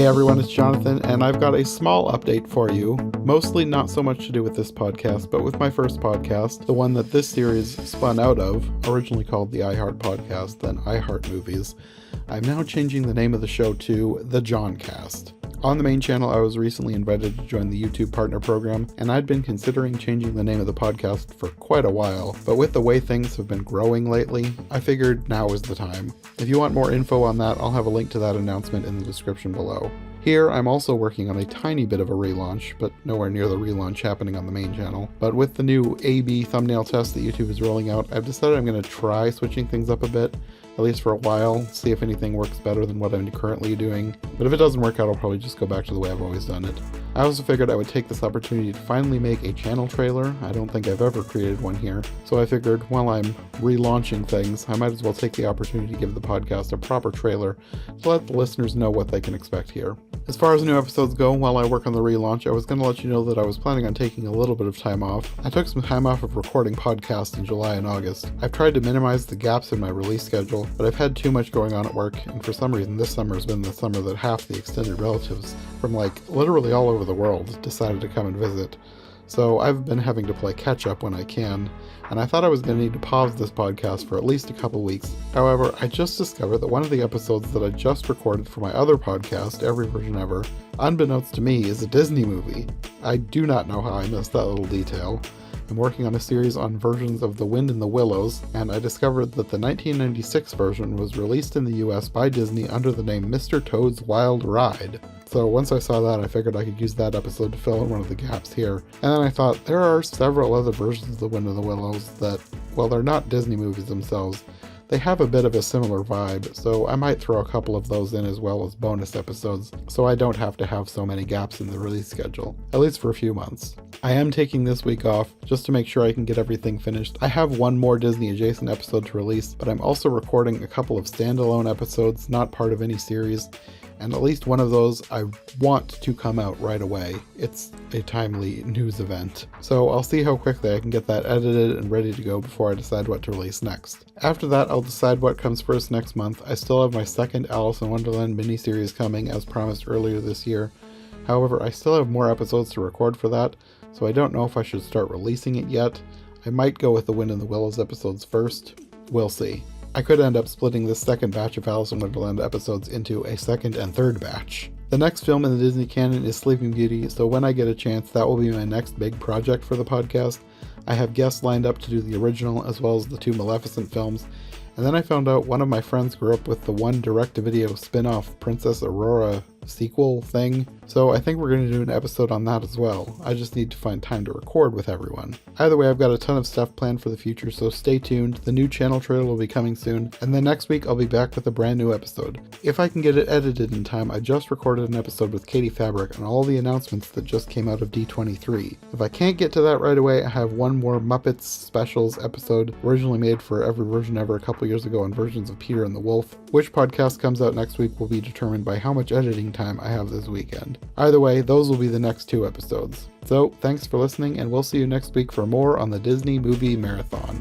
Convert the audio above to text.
Hey everyone, it's Jonathan, and I've got a small update for you. Mostly not so much to do with this podcast, but with my first podcast, the one that this series spun out of, originally called the iHeart Podcast, then iHeart Movies. I'm now changing the name of the show to The Joncast. On the main channel, I was recently invited to join the YouTube Partner Program, and I'd been considering changing the name of the podcast for quite a while, but with the way things have been growing lately, I figured now is the time. If you want more info on that, I'll have a link to that announcement in the description below. Here, I'm also working on a tiny bit of a relaunch, but nowhere near the relaunch happening on the main channel. But with the new A/B thumbnail test that YouTube is rolling out, I've decided I'm going to try switching things up a bit, at least for a while, see if anything works better than what I'm currently doing. But if it doesn't work out, I'll probably just go back to the way I've always done it. I also figured I would take this opportunity to finally make a channel trailer. I don't think I've ever created one here. So I figured while I'm relaunching things, I might as well take the opportunity to give the podcast a proper trailer to let the listeners know what they can expect here. As far as new episodes go, while I work on the relaunch, I was going to let you know that I was planning on taking a little bit of time off. I took some time off of recording podcasts in July and August. I've tried to minimize the gaps in my release schedule, but I've had too much going on at work, and for some reason this summer has been the summer that half the extended relatives from literally all over the world decided to come and visit. So I've been having to play catch up when I can, and I thought I was going to need to pause this podcast for at least a couple weeks. However, I just discovered that one of the episodes that I just recorded for my other podcast, Every Version Ever, unbeknownst to me, is a Disney movie. I do not know how I missed that little detail. I'm working on a series on versions of The Wind in the Willows, and I discovered that the 1996 version was released in the US by Disney under the name Mr. Toad's Wild Ride. So once I saw that, I figured I could use that episode to fill in one of the gaps here. And then I thought, there are several other versions of The Wind in the Willows that, while they're not Disney movies themselves, they have a bit of a similar vibe, so I might throw a couple of those in as well as bonus episodes, so I don't have to have so many gaps in the release schedule, at least for a few months. I am taking this week off just to make sure I can get everything finished. I have one more Disney adjacent episode to release, but I'm also recording a couple of standalone episodes, not part of any series, and at least one of those I want to come out right away. It's a timely news event. So I'll see how quickly I can get that edited and ready to go before I decide what to release next. After that, I'll decide what comes first next month. I still have my second Alice in Wonderland miniseries coming as promised earlier this year. However, I still have more episodes to record for that, so I don't know if I should start releasing it yet. I might go with the Wind in the Willows episodes first. We'll see. I could end up splitting this second batch of Alice in Wonderland episodes into a second and third batch. The next film in the Disney canon is Sleeping Beauty, so when I get a chance, that will be my next big project for the podcast. I have guests lined up to do the original as well as the two Maleficent films, and then I found out one of my friends grew up with the one direct-to-video spin-off Princess Aurora sequel thing, so I think we're going to do an episode on that as well. I just need to find time to record with everyone. Either way, I've got a ton of stuff planned for the future, so stay tuned. The new channel trailer will be coming soon, and then next week I'll be back with a brand new episode. If I can get it edited in time, I just recorded an episode with Katie Fabric on all the announcements that just came out of D23. If I can't get to that right away, I have one more Muppets Specials episode originally made for Every Version Ever a couple years ago on versions of Peter and the Wolf. Which podcast comes out next week will be determined by how much editing time I have this weekend. Either way, those will be the next two episodes. So, thanks for listening, and we'll see you next week for more on the Disney Movie Marathon.